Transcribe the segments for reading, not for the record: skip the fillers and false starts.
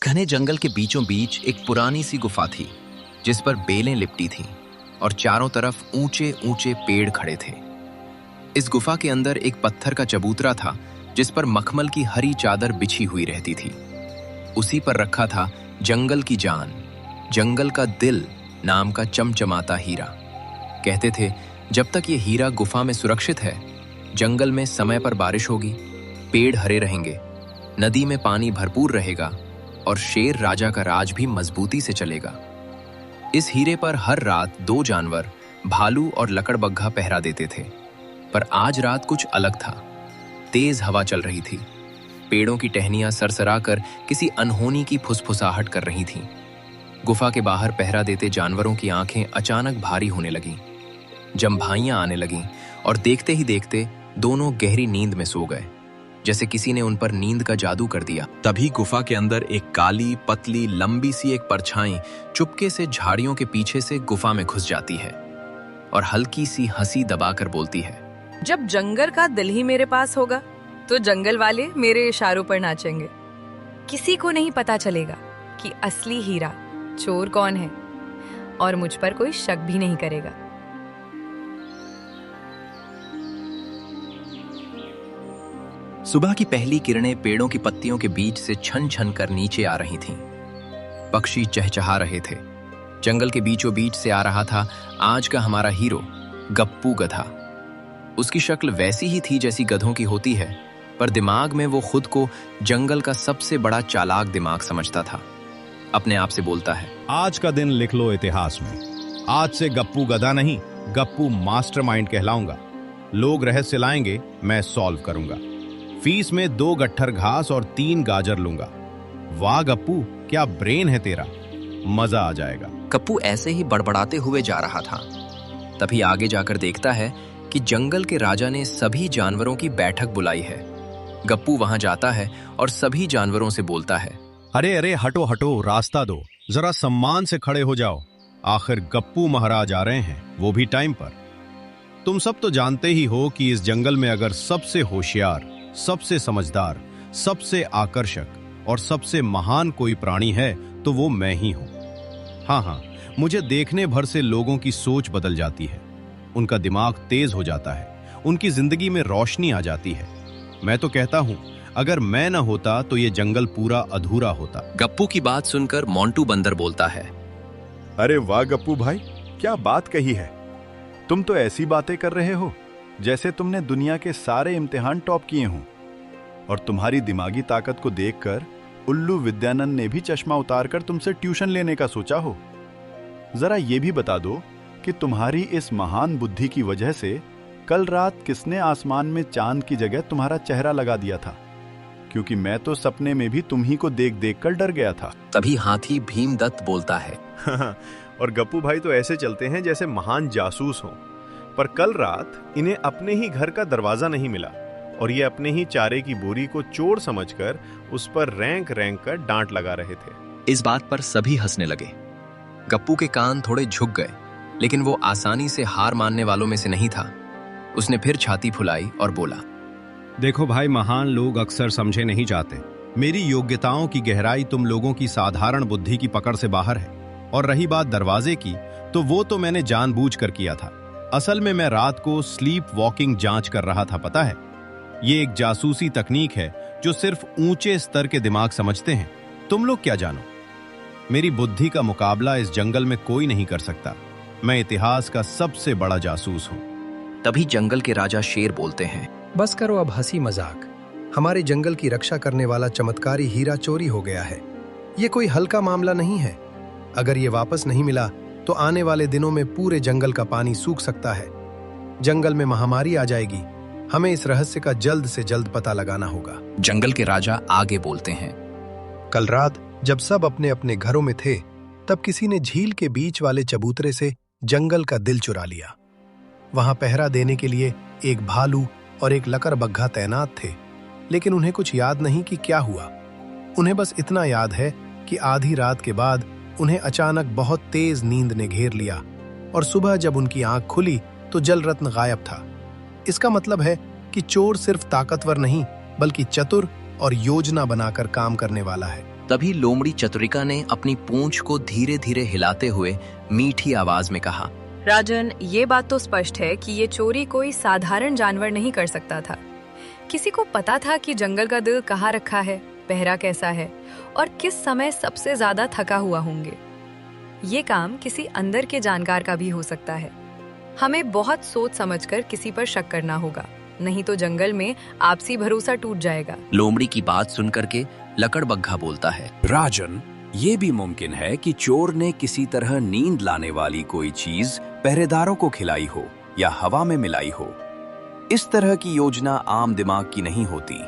घने जंगल के बीचों बीच एक पुरानी सी गुफा थी जिस पर बेलें लिपटी थीं और चारों तरफ ऊंचे ऊंचे पेड़ खड़े थे। इस गुफा के अंदर एक पत्थर का चबूतरा था जिस पर मखमल की हरी चादर बिछी हुई रहती थी। उसी पर रखा था जंगल की जान, जंगल का दिल नाम का चमचमाता हीरा। कहते थे जब तक ये हीरा गुफा में सुरक्षित है, जंगल में समय पर बारिश होगी, पेड़ हरे रहेंगे, नदी में पानी भरपूर रहेगा और शेर राजा का राज भी मजबूती से चलेगा। इस हीरे पर हर रात 2 जानवर, भालू और लकड़बग्घा पहरा देते थे। पर आज रात कुछ अलग था। तेज हवा चल रही थी, पेड़ों की टहनियां सरसराकर किसी अनहोनी की फुसफुसाहट कर रही थीं। गुफा के बाहर पहरा देते जानवरों की आंखें अचानक भारी होने लगीं, जंभाइयां आने लगीं और देखते ही देखते दोनों गहरी नींद में सो गए, जैसे किसी ने उन पर नींद का जादू कर दिया। तभी गुफा के अंदर एक काली, पतली, लंबी सी एक परछाई चुपके से झाड़ियों के पीछे से गुफा में घुस जाती है और हल्की सी हंसी दबाकर बोलती है, जब जंगल का दिल ही मेरे पास होगा तो जंगल वाले मेरे इशारों पर नाचेंगे। किसी को नहीं पता चलेगा कि असली हीरा चोर कौन है और मुझ पर कोई शक भी नहीं करेगा। सुबह की पहली किरणें पेड़ों की पत्तियों के बीच से छन छन कर नीचे आ रही थीं। पक्षी चहचहा रहे थे। जंगल के बीचों बीच से आ रहा था आज का हमारा हीरो, गप्पू गधा। उसकी शक्ल वैसी ही थी जैसी गधों की होती है, पर दिमाग में वो खुद को जंगल का सबसे बड़ा चालाक दिमाग समझता था। अपने आप से बोलता है, आज का दिन लिख लो इतिहास में। आज से गप्पू गधा नहीं, गप्पू मास्टरमाइंड कहलाऊंगा। लोग रहस्य लाएंगे, मैं सॉल्व करूंगा। फीस में 2 गट्ठर घास और 3 गाजर लूंगा। वाह गप्पू, क्या ब्रेन है तेरा, मजा आ जाएगा। गप्पू ऐसे ही बड़बड़ाते हुए जा रहा था। तभी आगे जाकर देखता है कि जंगल के राजा ने सभी जानवरों की बैठक बुलाई है। गप्पू वहां जाता है और सभी जानवरों से बोलता है, अरे अरे हटो हटो, रास्ता दो, जरा सम्मान से खड़े हो जाओ। आखिर गप्पू महाराज आ रहे हैं, वो भी टाइम पर। तुम सब तो जानते ही हो कि इस जंगल में अगर सबसे होशियार, सबसे समझदार, सबसे आकर्षक और सबसे महान कोई प्राणी है तो वो मैं ही हूं। हाँ, मुझे देखने भर से लोगों की सोच बदल जाती है, उनका दिमाग तेज हो जाता है, उनकी जिंदगी में रोशनी आ जाती है। मैं तो कहता हूं, अगर मैं न होता तो ये जंगल पूरा अधूरा होता। गप्पू की बात सुनकर मोंटू बंदर बोलता है, अरे वाह गप्पू भाई, क्या बात कही है। तुम तो ऐसी बातें कर रहे हो जैसे तुमने दुनिया के सारे इम्तिहान टॉप किए हों। और तुम्हारी दिमागी ताकत को देखकर उल्लू विद्यानंद ने भी चश्मा उतारकर तुमसे ट्यूशन लेने का सोचा हो। जरा ये भी बता दो कि तुम्हारी इस महान बुद्धि की वजह से कल रात किसने आसमान में चांद की जगह तुम्हारा चेहरा लगा दिया था, क्योंकि मैं तो सपने में भी तुम ही को देख देख कर डर गया था। तभी हाथी भीमदत्त बोलता है, और गप्पू भाई तो ऐसे चलते हैं जैसे महान जासूस हों। पर कल रात इन्हें अपने ही घर का दरवाजा नहीं मिला और ये अपने ही चारे की बोरी को चोर समझकर उस पर रैंक रैंक कर डांट लगा रहे थे। इस बात पर सभी हंसने लगे। गप्पू के कान थोड़े झुक गए, लेकिन वो आसानी से हार मानने वालों में से नहीं था। उसने फिर छाती फुलाई और बोला, देखो भाई, महान लोग अक्सर समझे नहीं जाते। मेरी योग्यताओं की गहराई तुम लोगों की साधारण बुद्धि की पकड़ से बाहर है। और रही बात दरवाजे की, तो वो तो मैंने जानबूझकर किया था। असल में मैं रात को स्लीप वॉकिंग जांच कर रहा था, पता है। ये एक जासूसी तकनीक है जो सिर्फ ऊंचे स्तर के दिमाग समझते हैं। तुम लोग क्या जानो। मेरी बुद्धि का मुकाबला इस जंगल में कोई नहीं कर सकता। मैं इतिहास का सबसे बड़ा जासूस हूं। तभी जंगल के राजा शेर बोलते हैं, बस करो अब हंसी मजाक। हमारे जंगल की रक्षा करने वाला चमत्कारी हीरा चोरी हो गया है। ये कोई हल्का मामला नहीं है। अगर ये वापस नहीं मिला तो आने वाले दिनों में पूरे जंगल का पानी सूख सकता है। जंगल में महामारी आ जाएगी। हमें इस रहस्य का जल्द से जल्द पता लगाना होगा। जंगल के राजा आगे बोलते हैं, कल रात जब सब अपने अपने घरों में थे, तब किसी ने झील के बीच वाले चबूतरे से जंगल का दिल चुरा लिया। वहां पहरा देने के लिए एक भालू और एक लकड़बग्घा तैनात थे, लेकिन उन्हें कुछ याद नहीं कि क्या हुआ। उन्हें बस इतना याद है कि आधी रात के बाद उन्हें अचानक बहुत तेज नींद ने घेर लिया और सुबह जब उनकी आंख खुली तो जल रत्न गायब था। इसका मतलब है कि चोर सिर्फ ताकतवर नहीं, बल्कि चतुर और योजना बनाकर काम करने वाला है। तभी लोमड़ी चतुरिका ने अपनी पूंछ को धीरे धीरे हिलाते हुए मीठी आवाज में कहा, राजन, ये बात तो स्पष्ट है कि ये चोरी कोई साधारण जानवर नहीं कर सकता था। किसी को पता था कि जंगल का दिल कहाँ रखा है, पहरा कैसा है और किस समय सबसे ज्यादा थका हुआ होंगे। ये काम किसी अंदर के जानकार का भी हो सकता है। हमें बहुत सोच समझकर किसी पर शक करना होगा, नहीं तो जंगल में आपसी भरोसा टूट जाएगा। लोमड़ी की बात सुनकर के लकड़बग्घा बोलता है, राजन, ये भी मुमकिन है कि चोर ने किसी तरह नींद लाने वाली कोई चीज पहरेदारों को खिलाई हो या हवा में मिलाई हो। इस तरह की योजना आम दिमाग की नहीं होती।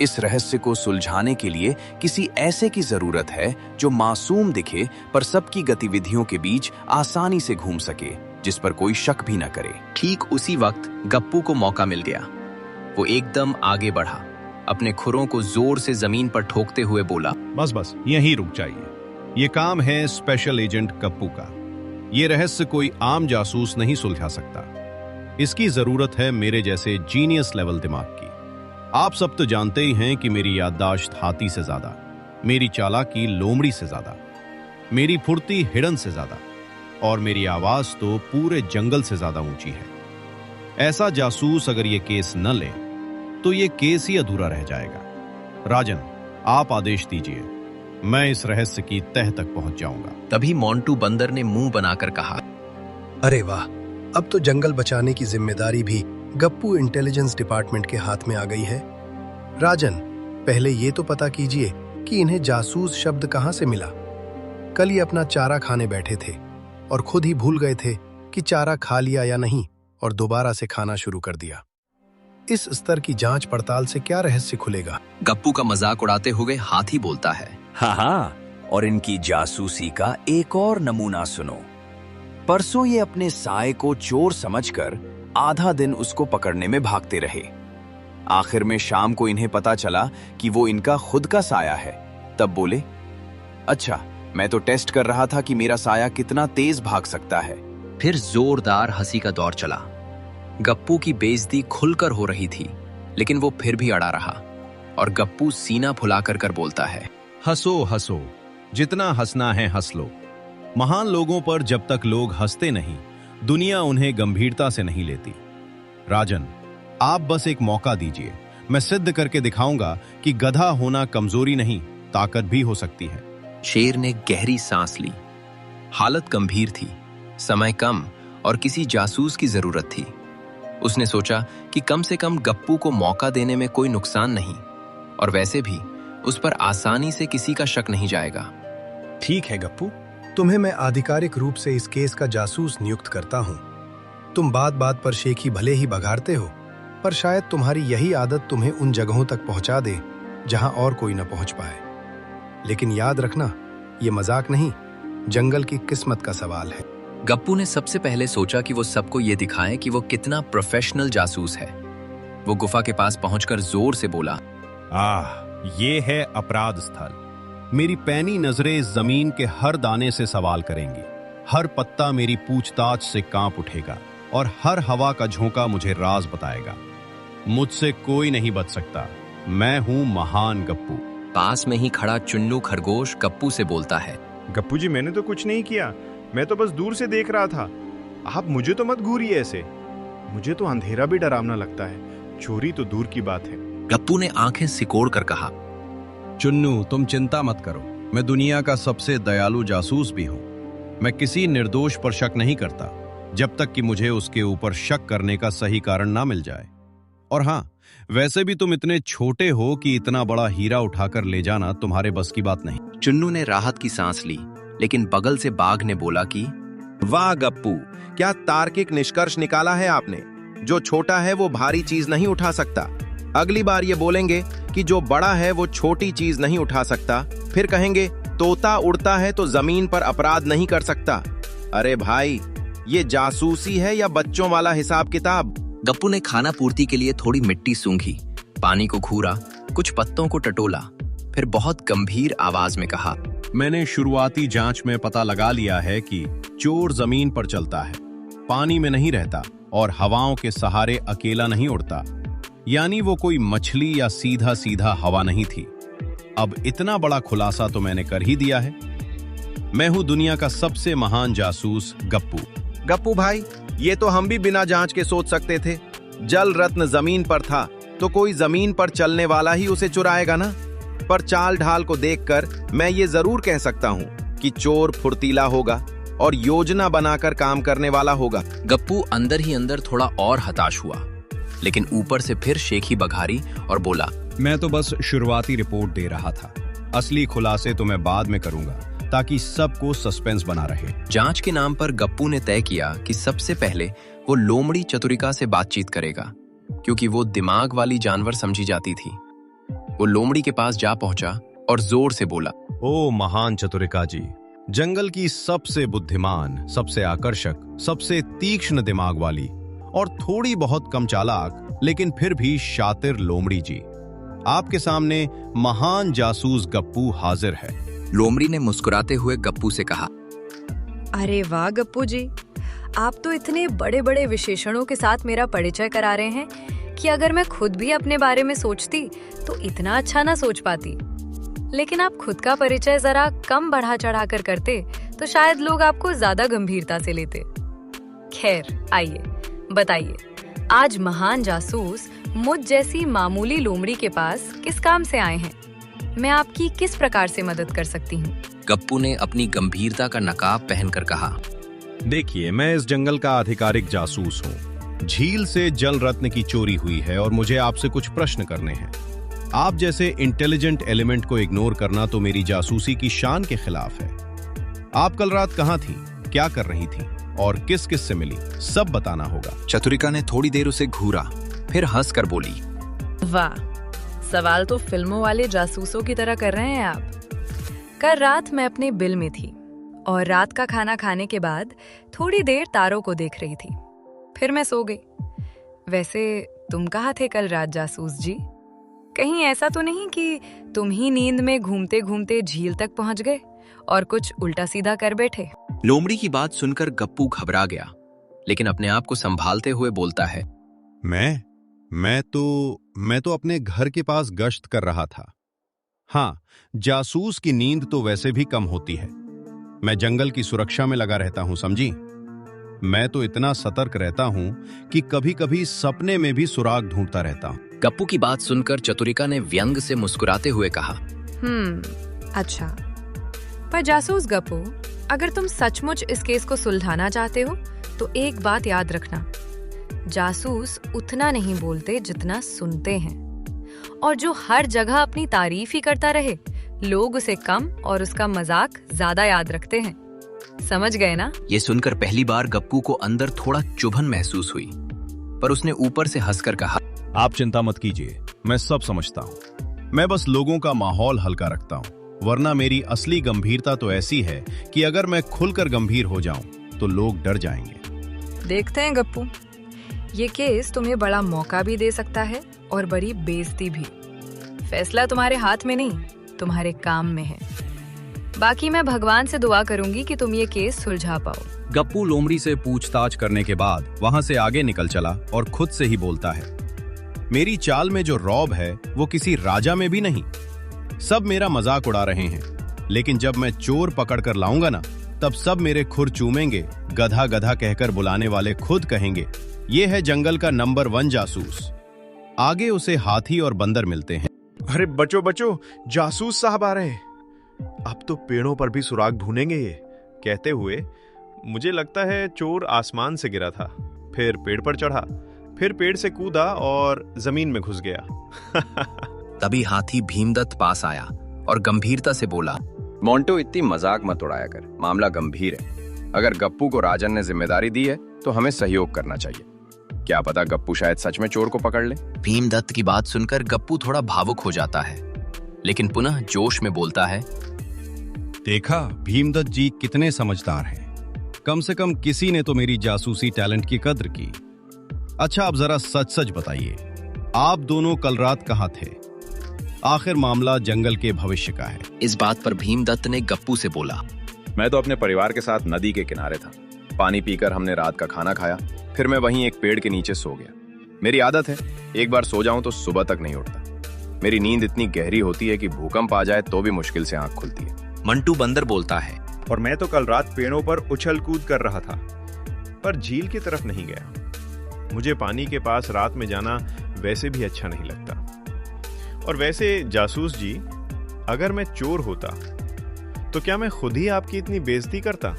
इस रहस्य को सुलझाने के लिए किसी ऐसे की जरूरत है जो मासूम दिखे पर सबकी गतिविधियों के बीच आसानी से घूम सके, जिस पर कोई शक भी न करे। ठीक उसी वक्त गप्पू को मौका मिल गया। वो एकदम आगे बढ़ा, अपने खुरों को जोर से जमीन पर ठोकते हुए बोला, बस बस यहीं रुक जाइए। ये काम है स्पेशल एजेंट गप्पू का। ये रहस्य कोई आम जासूस नहीं सुलझा सकता। इसकी जरूरत है मेरे जैसे जीनियस लेवल दिमाग की। आप सब तो जानते ही हैं कि मेरी याददाश्त हाथी से ज्यादा, मेरी चालाकी लोमड़ी से ज्यादा, मेरी फुर्ती हिरन से ज्यादा और मेरी आवाज तो पूरे जंगल से ज्यादा ऊंची है। ऐसा जासूस अगर ये केस न ले तो ये केस ही अधूरा रह जाएगा। राजन, आप आदेश दीजिए, मैं इस रहस्य की तह तक पहुंच जाऊंगा। तभी मोंटू बंदर ने मुंह बनाकर कहा, अरे वाह, अब तो जंगल बचाने की जिम्मेदारी भी गप्पू इंटेलिजेंस डिपार्टमेंट के हाथ में आ गई है। राजन, पहले ये तो पता कीजिए कि इन्हें जासूस शब्द कहां से मिला। कल ये अपना चारा खाने बैठे थे और खुद ही भूल गए थे कि चारा खा लिया या नहीं और दोबारा से खाना शुरू कर दिया। इस स्तर की जांच पड़ताल से क्या रहस्य खुलेगा? गप्पू का मजाक उड़ाते हुए हाथी बोलता है, हाँ, और इनकी जासूसी का एक और नमूना सुनो। परसों ये अपने साए को चोर समझकर आधा दिन उसको पकड़ने में भागते रहे। आखिर में शाम को इन्हें पता चला कि वो इनका खुद का साया है। तब बोले, अच्छा, मैं तो टेस्ट कर रहा था कि मेरा साया कितना तेज भाग सकता है। फिर जोरदार हंसी का दौर चला। गप्पू की बेइज्जती खुलकर हो रही थी, लेकिन वो फिर भी अड़ा रहा और गप्पू सीना फुलाकर कर बोलता है, हंसो हंसो, जितना हंसना है हंस लो। महान लोगों पर जब तक लोग हंसते नहीं, दुनिया उन्हें गंभीरता से नहीं लेती। राजन, आप बस एक मौका दीजिए, मैं सिद्ध करके दिखाऊंगा कि गधा होना कमजोरी नहीं, ताकत भी हो सकती है। शेर ने गहरी सांस ली। हालत गंभीर थी, समय कम और किसी जासूस की जरूरत थी। उसने सोचा कि कम से कम गप्पू को मौका देने में कोई नुकसान नहीं, और वैसे भी उस पर आसानी से किसी का शक नहीं जाएगा। ठीक है गप्पू, तुम्हें मैं आधिकारिक रूप से इस केस का जासूस नियुक्त करता हूं। तुम बात बात पर शेखी भले ही बघाड़ते हो, पर शायद तुम्हारी यही आदत तुम्हें उन जगहों तक पहुंचा दे जहां और कोई न पहुंच पाए। लेकिन याद रखना, ये मजाक नहीं, जंगल की किस्मत का सवाल है। गप्पू ने सबसे पहले सोचा कि वो सबको ये दिखाए कि वो कितना प्रोफेशनल जासूस है। वो गुफा के पास पहुंचकर जोर से बोला, ये है अपराध स्थल। मेरी पैनी नजरें जमीन के हर दाने से सवाल करेंगी, हर पत्ता मेरी पूछताछ से कांप उठेगा और हर हवा का झोंका मुझे राज बताएगा। मुझसे कोई नहीं बच सकता, मैं हूं महान गप्पू। पास में ही खड़ा चुन्नू खरगोश गप्पू से बोलता है, गप्पू जी, मैंने तो कुछ नहीं किया, मैं तो बस दूर से देख रहा था। आप मुझे तो मत घूरिए ऐसे, मुझे तो अंधेरा भी डरावना लगता है, चोरी तो दूर की बात है। गप्पू ने आंखें सिकोड़ कर कहा, चुन्नू, तुम चिंता मत करो, मैं दुनिया का सबसे दयालु जासूस भी हूं। मैं किसी निर्दोष पर शक नहीं करता जब तक कि मुझे उसके ऊपर शक करने का सही कारण ना मिल जाए। और हां, वैसे भी तुम इतने छोटे हो कि इतना बड़ा हीरा उठाकर ले जाना तुम्हारे बस की बात नहीं। चुन्नू ने राहत की सांस ली, लेकिन बगल से बाघ ने बोला कि वाह गप्पू, क्या तार्किक निष्कर्ष निकाला है आपने। जो छोटा है वो भारी चीज नहीं उठा सकता। अगली बार ये बोलेंगे कि जो बड़ा है वो छोटी चीज नहीं उठा सकता, फिर कहेंगे तोता उड़ता है तो जमीन पर अपराध नहीं कर सकता। अरे भाई, ये जासूसी है या बच्चों वाला हिसाब किताब। गप्पू ने खाना पूर्ति के लिए थोड़ी मिट्टी सूंघी, पानी को घूरा, कुछ पत्तों को टटोला, फिर बहुत गंभीर आवाज में कहा, मैंने शुरुआती जांच में पता लगा लिया है कि चोर जमीन पर चलता है, पानी में नहीं रहता और हवाओं के सहारे अकेला नहीं उड़ता। यानी वो कोई मछली या सीधा सीधा हवा नहीं थी। अब इतना बड़ा खुलासा तो मैंने कर ही दिया है। मैं हूं दुनिया का सबसे महान जासूस गप्पू। गप्पू भाई, ये तो हम भी बिना जांच के सोच सकते थे। जल रत्न जमीन पर था तो कोई जमीन पर चलने वाला ही उसे चुराएगा ना। पर चाल ढाल को देखकर मैं ये जरूर कह सकता हूँ कि चोर फुर्तीला होगा और योजना बनाकर काम करने वाला होगा। गप्पू अंदर ही अंदर थोड़ा और हताश हुआ, लेकिन ऊपर से फिर शेखी बघारी और बोला, मैं तो बस शुरुआती रिपोर्ट दे रहा था। असली खुलासे तो मैं बाद में करूंगा, ताकि सबको सस्पेंस बना रहे। जांच के नाम पर गप्पू ने तय किया कि सबसे पहले वो लोमड़ी चतुरिका से बातचीत करेगा, क्योंकि वो दिमाग वाली जानवर समझी जाती थी। वो लोमड़ी के पास जा पहुंचा और जोर से बोला, ओ महान चतुरिका जी, जंगल की सबसे बुद्धिमान, सबसे आकर्षक, सबसे तीक्ष्ण दिमाग वाली और थोड़ी बहुत कम चालाक लेकिन फिर भी शातिर लोमड़ी जी, आपके सामने महान जासूस गप्पू हाजिर है। लोमड़ी ने मुस्कुराते हुए गप्पू से कहा, अरे वाह गप्पू जी, आप तो इतने बड़े बड़े विशेषणों के साथ मेरा परिचय करा रहे हैं कि अगर मैं खुद भी अपने बारे में सोचती तो इतना अच्छा ना सोच पाती। लेकिन आप खुद का परिचय जरा कम बढ़ा चढ़ा कर करते तो शायद लोग आपको ज्यादा गंभीरता से लेते। खैर, आइए बताइए, आज महान जासूस मुझ जैसी मामूली लोमड़ी के पास किस काम से आए हैं? मैं आपकी किस प्रकार से मदद कर सकती हूँ? गप्पू ने अपनी गंभीरता का नकाब पहनकर कहा, देखिए, मैं इस जंगल का आधिकारिक जासूस हूँ। झील से जल रत्न की चोरी हुई है और मुझे आपसे कुछ प्रश्न करने हैं। आप जैसे इंटेलिजेंट एलिमेंट को इग्नोर करना तो मेरी जासूसी की शान के खिलाफ है। आप कल रात कहाँ थी, क्या कर रही थी और किस किस से मिली, सब बताना होगा। चतुरिका ने थोड़ी देर उसे घूरा, फिर हंसकर बोली, वाह, सवाल तो फिल्मों वाले जासूसों की तरह कर रहे हैं आप। कल रात मैं अपने बिल में थी और रात का खाना खाने के बाद थोड़ी देर तारों को देख रही थी, फिर मैं सो गई। वैसे तुम कहाँ थे कल रात जासूस जी? कहीं ऐसा तो नहीं कि तुम ही नींद में घूमते घूमते झील तक पहुंच गए और कुछ उल्टा सीधा कर बैठे? लोमड़ी की बात सुनकर गप्पू घबरा गया, लेकिन अपने आप को संभालते हुए बोलता है, मैं तो अपने घर के पास गश्त कर रहा था। हाँ, जासूस की नींद तो वैसे भी कम होती है। मैं जंगल की सुरक्षा में लगा रहता हूं, समझी? मैं तो इतना सतर्क रहता हूं कि कभी कभी सपने में भी सुराग ढूंढता रहता हूं। गप्पू की बात सुनकर चतुरिका ने व्यंग से मुस्कुराते हुए कहा, अच्छा। पर जासूस गप्पू, अगर तुम सचमुच इस केस को सुलझाना चाहते हो तो एक बात याद रखना, जासूस उतना नहीं बोलते जितना सुनते हैं, और जो हर जगह अपनी तारीफ ही करता रहे, लोग उसे कम और उसका मजाक ज्यादा याद रखते हैं। समझ गए ना? ये सुनकर पहली बार गप्पू को अंदर थोड़ा चुभन महसूस हुई, पर उसने ऊपर से हंसकर कहा, आप चिंता मत कीजिए, मैं सब समझता हूँ। मैं बस लोगों का माहौल हल्का रखता हूँ, वरना मेरी असली गंभीरता तो ऐसी है कि अगर मैं खुलकर गंभीर हो जाऊं तो लोग डर जाएंगे। देखते हैं गप्पू, ये केस तुम्हें बड़ा मौका भी दे सकता है और बड़ी बेइज्जती भी। फैसला तुम्हारे हाथ में नहीं, तुम्हारे काम में है। बाकी मैं भगवान से दुआ करूंगी कि तुम ये केस सुलझा पाओ। गप्पू लोमड़ी से पूछताछ करने के बाद वहां से आगे निकल चला और खुद से ही बोलता है, मेरी चाल में जो रौब है वो किसी राजा में भी नहीं। सब मेरा मजाक उड़ा रहे हैं, लेकिन जब मैं चोर पकड़ कर लाऊंगा ना, तब सब मेरे खुर चूमेंगे। गधा गधा कहकर बुलाने वाले खुद कहेंगे, ये है जंगल का नंबर 1 जासूस। आगे उसे हाथी और बंदर मिलते हैं। अरे बचो बचो, जासूस साहब आ रहे हैं। अब तो पेड़ों पर भी सुराग ढूंढेंगे ये। कहते हुए मुझे लगता है चोर आसमान से गिरा था, फिर पेड़ पर चढ़ा, फिर पेड़ से कूदा और जमीन में घुस गया। तभी हाथी भीमदत्त पास आया और गंभीरता से बोला, मोंटो, इतनी मजाक मत उड़ाया कर, मामला गंभीर है। अगर गप्पू को राजन ने जिम्मेदारी दी है तो हमें सहयोग करना चाहिए। क्या पता गप्पू शायद सच में चोर को पकड़ ले। भीमदत्त की बात सुनकर गप्पू थोड़ा भावुक हो जाता है, लेकिन पुनः जोश में बोलता है, देखा भीमदत्त जी कितने समझदार हैं। कम से कम किसी ने तो मेरी जासूसी टैलेंट की कद्र की। अच्छा, अब जरा सच सच बताइए, आप दोनों कल रात कहाँ थे? आखिर मामला जंगल के भविष्य का है। इस बात पर भीमदत्त ने गप्पू से बोला, मैं तो अपने परिवार के साथ नदी के किनारे था। पानी पीकर हमने रात का खाना खाया, फिर मैं वहीं एक पेड़ के नीचे सो गया। मेरी आदत है, एक बार सो जाऊं तो सुबह तक नहीं उठता। मेरी नींद इतनी गहरी होती है कि भूकंप आ जाए तो भी मुश्किल से आंख खुलती है। मंटू बंदर बोलता है। और मैं तो कल रात पेड़ों पर उछल कूद कर रहा था, पर झील की तरफ नहीं गया। मुझे पानी के पास रात में जाना वैसे भी अच्छा नहीं लगता। और वैसे जासूस जी, अगर मैं चोर होता तो क्या मैं खुद ही आपकी इतनी बेइज्जती करता?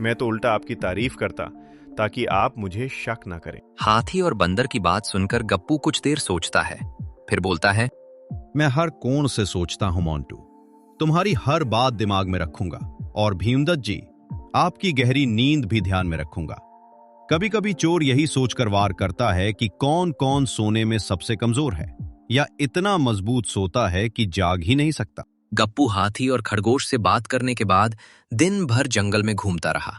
मैं तो उल्टा आपकी तारीफ करता ताकि आप मुझे शक ना करें। हाथी और बंदर की बात सुनकर गप्पू कुछ देर सोचता है, फिर बोलता है। मैं हर कोण से सोचता हूं मोंटू, तुम्हारी हर बात दिमाग में रखूंगा और भीमदत्त जी, आपकी गहरी नींद भी ध्यान में रखूंगा। कभी कभी चोर यही सोचकर वार करता है कि कौन कौन सोने में सबसे कमजोर है, या इतना मजबूत सोता है कि जाग ही नहीं सकता। गप्पू हाथी और खरगोश से बात करने के बाद दिन भर जंगल में घूमता रहा।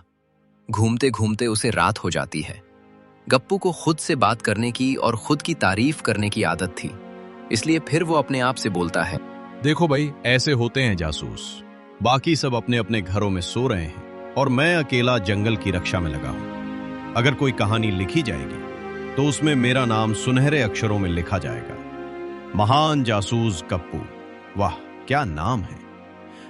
घूमते घूमते उसे रात हो जाती है। गप्पू को खुद से बात करने की और खुद की तारीफ करने की आदत थी, इसलिए फिर वो अपने आप से बोलता है। देखो भाई, ऐसे होते हैं जासूस। बाकी सब अपने अपने घरों में सो रहे हैं और मैं अकेला जंगल की रक्षा में लगा हूं। अगर कोई कहानी लिखी जाएगी तो उसमें मेरा नाम सुनहरे अक्षरों में लिखा जाएगा, महान जासूस गप्पू। वाह, क्या नाम है।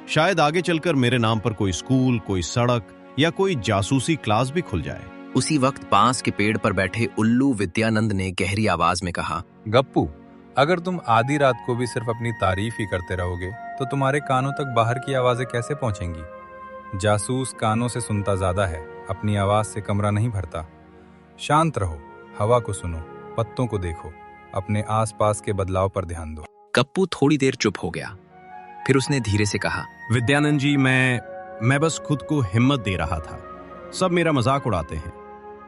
शायद आगे चलकर मेरे नाम पर कोई स्कूल, कोई सड़क या कोई जासूसी क्लास भी खुल जाए। उसी वक्त पास के पेड़ पर बैठे उल्लू विद्यानंद ने गहरी आवाज में कहा। गप्पू, अगर तुम आधी रात को भी सिर्फ अपनी तारीफ ही करते रहोगे तो तुम्हारे कानों तक बाहर की आवाजें कैसे पहुंचेंगी? जासूस कानों से सुनता ज्यादा है, अपनी आवाज से कमरा नहीं भरता। शांत रहो, हवा को सुनो, पत्तों को देखो, अपने आसपास के बदलाव पर ध्यान दो। गप्पू थोड़ी देर चुप हो गया, फिर उसने धीरे से कहा। विद्यानंद जी, मैं बस खुद को हिम्मत दे रहा था। सब मेरा मजाक उड़ाते हैं।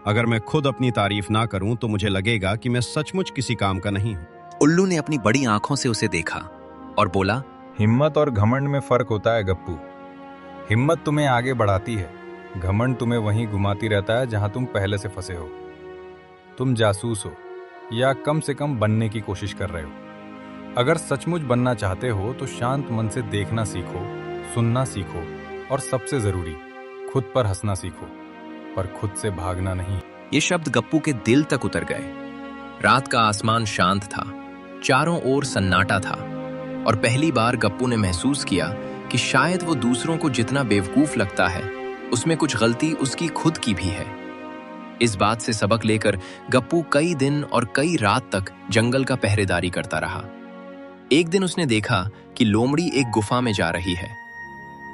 अगर मैं खुद अपनी तारीफ ना करूं तो मुझे लगेगा कि मैं सचमुच किसी काम का नहीं हूं। उल्लू ने अपनी बड़ी आंखों से उसे देखा और बोला। हिम्मत और घमंड में फर्क होता है गप्पू। हिम्मत तुम्हें आगे बढ़ाती है, घमंड तुम्हें वहीं घुमाती रहता है जहां तुम पहले से फंसे हो। तुम जासूस हो, या कम से कम बनने की कोशिश कर रहे हो। अगर सचमुच बनना चाहते हो तो शांत मन से देखना सीखो, सुनना सीखो और सबसे जरूरी, खुद पर हंसना सीखो, पर खुद से भागना नहीं। ये शब्द गप्पू के दिल तक उतर गए। रात का आसमान शांत था, चारों ओर सन्नाटा था, और पहली बार गप्पू ने महसूस किया कि शायद वो दूसरों को जितना बेवकूफ लगता है, उसमें कुछ गलती उसकी खुद की भी है। इस बात से सबक लेकर गप्पू कई दिन और कई रात तक जंगल का पहरेदारी करता रहा। एक दिन उसने देखा कि लोमड़ी एक गुफा में जा रही है।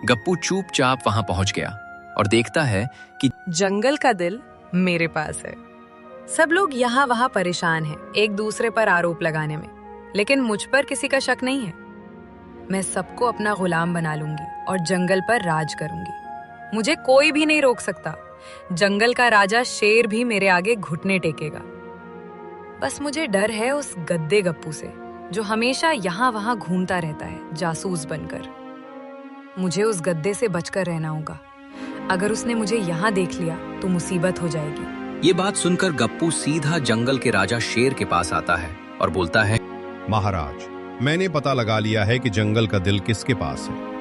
गप्पू चुपचाप वहां पहुंच गया और देखता है कि जंगल का दिल मेरे पास है। सब लोग यहाँ वहाँ परेशान हैं, एक दूसरे पर आरोप लगाने में, लेकिन मुझ पर किसी का शक नहीं है। मैं सबको अपना गुलाम बना लूंगी और जंगल पर राज करूंगी। मुझे कोई भी नहीं रोक सकता। जंगल का राजा शेर भी मेरे आगे घुटने टेकेगा। बस मुझे डर है उस गद्दे गप्पू से, जो हमेशा यहाँ वहाँ घूमता रहता है जासूस बनकर। मुझे उस गद्दे से बचकर रहना होगा। अगर उसने मुझे यहाँ देख लिया तो मुसीबत हो जाएगी। ये बात सुनकर गप्पू सीधा जंगल के राजा शेर के पास आता है और बोलता है। महाराज, मैंने पता लगा लिया है कि जंगल का दिल किसके पास है।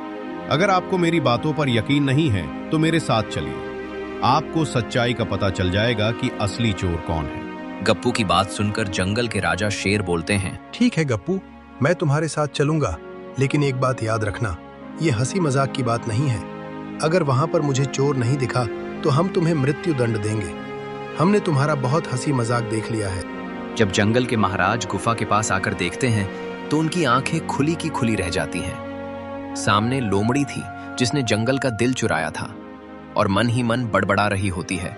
अगर आपको मेरी बातों पर यकीन नहीं है तो मेरे साथ चलिए। आपको सच्चाई का पता चल जाएगा कि असली चोर कौन है। गप्पू की बात सुनकर जंगल के राजा शेर बोलते हैं। ठीक है गप्पू, मैं तुम्हारे साथ चलूंगा, लेकिन एक बात याद रखना, ये हंसी मजाक की बात नहीं है। अगर वहां पर मुझे चोर नहीं दिखा तो हम तुम्हें मृत्यु दंड देंगे। हमने तुम्हारा बहुत हंसी मजाक देख लिया है। जब जंगल के महाराज गुफा के पास आकर देखते हैं तो उनकी आंखें खुली की खुली रह जाती हैं। सामने लोमड़ी थी जिसने जंगल का दिल चुराया था और मन ही मन बड़बड़ा रही होती है।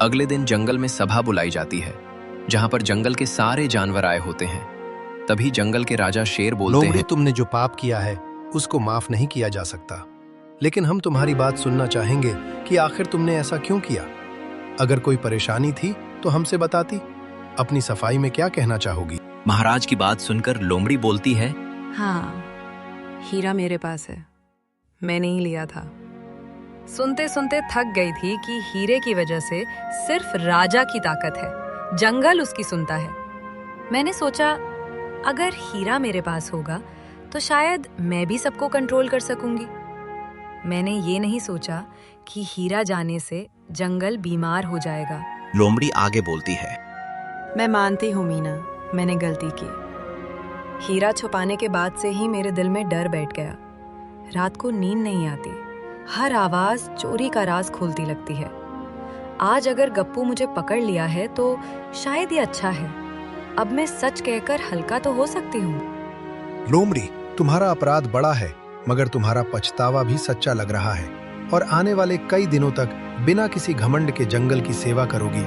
अगले दिन जंगल में सभा बुलाई जाती है जहां पर जंगल के सारे जानवर आए होते हैं। तभी जंगल के राजा शेर बोलते हैं। तुमने जो पाप किया है उसको माफ नहीं किया जा सकता, लेकिन हम तुम्हारी बात सुनना चाहेंगे कि आखिर तुमने ऐसा क्यों किया। अगर कोई परेशानी थी तो हमसे बताती। अपनी सफाई में क्या कहना चाहोगी? महाराज की बात सुनकर लोमड़ी बोलती है। हाँ, हीरा मेरे पास है, मैंने ही लिया था। सुनते सुनते थक गई थी कि हीरे की वजह से सिर्फ राजा की ताकत है, जंगल उसकी सुनता है। मैंने सोचा अगर हीरा मेरे पास होगा तो शायद मैं भी सबको कंट्रोल कर सकूंगी। मैंने ये नहीं सोचा कि हीरा जाने से जंगल बीमार हो जाएगा। लोमड़ी आगे बोलती है। मैं मानती हूँ मीना, मैंने गलती की। हीरा छुपाने के बाद से ही मेरे दिल में डर बैठ गया। रात को नींद नहीं आती, हर आवाज चोरी का राज खोलती लगती है। आज अगर गप्पू मुझे पकड़ लिया है तो शायद ये अच्छा है। अब मैं सच कहकर हल्का तो हो सकती हूँ। लोमड़ी, तुम्हारा अपराध बड़ा है, मगर तुम्हारा पछतावा भी सच्चा लग रहा है। और आने वाले कई दिनों तक बिना किसी घमंड के जंगल की सेवा करोगी,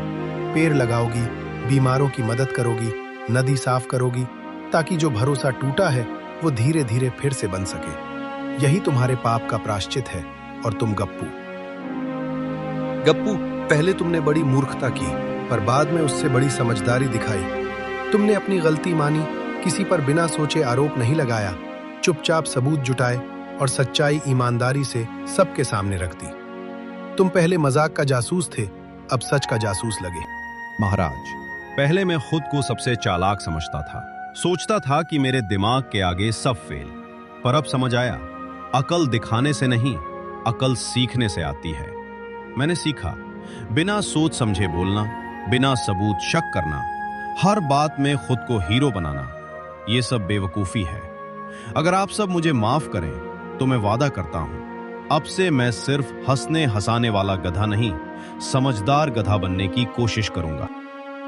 पेड़ लगाओगी, बीमारों की मदद करोगी, नदी साफ करोगी, ताकि जो भरोसा टूटा है वो धीरे धीरे फिर से बन सके। यही तुम्हारे पाप का प्रायश्चित है। और तुम गप्पू, पहले तुमने बड़ी मूर्खता की, पर बाद में उससे बड़ी समझदारी दिखाई। तुमने अपनी गलती मानी, किसी पर बिना सोचे आरोप नहीं लगाया, चुपचाप सबूत जुटाए और सच्चाई ईमानदारी से सबके सामने रख दी। तुम पहले मजाक का जासूस थे, अब सच का जासूस लगे। महाराज, पहले मैं खुद को सबसे चालाक समझता था, सोचता था कि मेरे दिमाग के आगे सब फेल। पर अब समझ आया, अकल दिखाने से नहीं, अकल सीखने से आती है। मैंने सीखा, बिना सोच समझे बोलना, बिना सबूत शक करना, हर बात में खुद को हीरो बनाना, ये सब बेवकूफी है। अगर आप सब मुझे माफ करें तो मैं वादा करता हूं, अब से मैं सिर्फ हंसने हंसाने वाला गधा नहीं, समझदार गधा बनने की कोशिश करूंगा।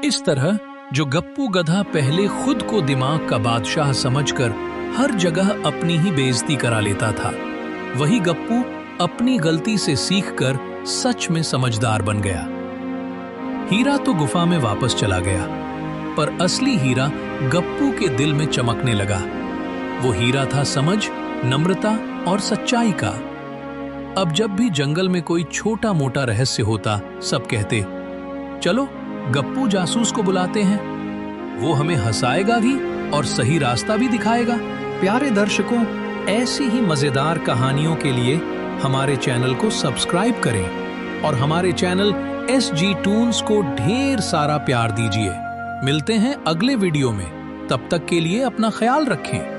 इस तरह जो गप्पू गधा पहले खुद को दिमाग का बादशाह समझकर हर जगह अपनी ही बेइज्जती करा लेता था, वही गप्पू अपनी गलती से सीखकर सच में समझदार बन गया। हीरा तो गुफा में वापस चला गया, पर असली हीरा गप्पू के दिल में चमकने लगा। वो हीरा था समझ, नम्रता और सच्चाई का। अब जब भी जंगल में कोई छोटा मोटा रहस्य होता, सब कहते, चलो गप्पू जासूस को बुलाते हैं, वो हमें हंसाएगा भी और सही रास्ता भी दिखाएगा। प्यारे दर्शकों, ऐसी ही मजेदार कहानियों के लिए हमारे चैनल को सब्सक्राइब करें और हमारे चैनल SG टून्स को ढेर सारा प्यार दीजिए। मिलते हैं अगले वीडियो में, तब तक के लिए अपना ख्याल रखें।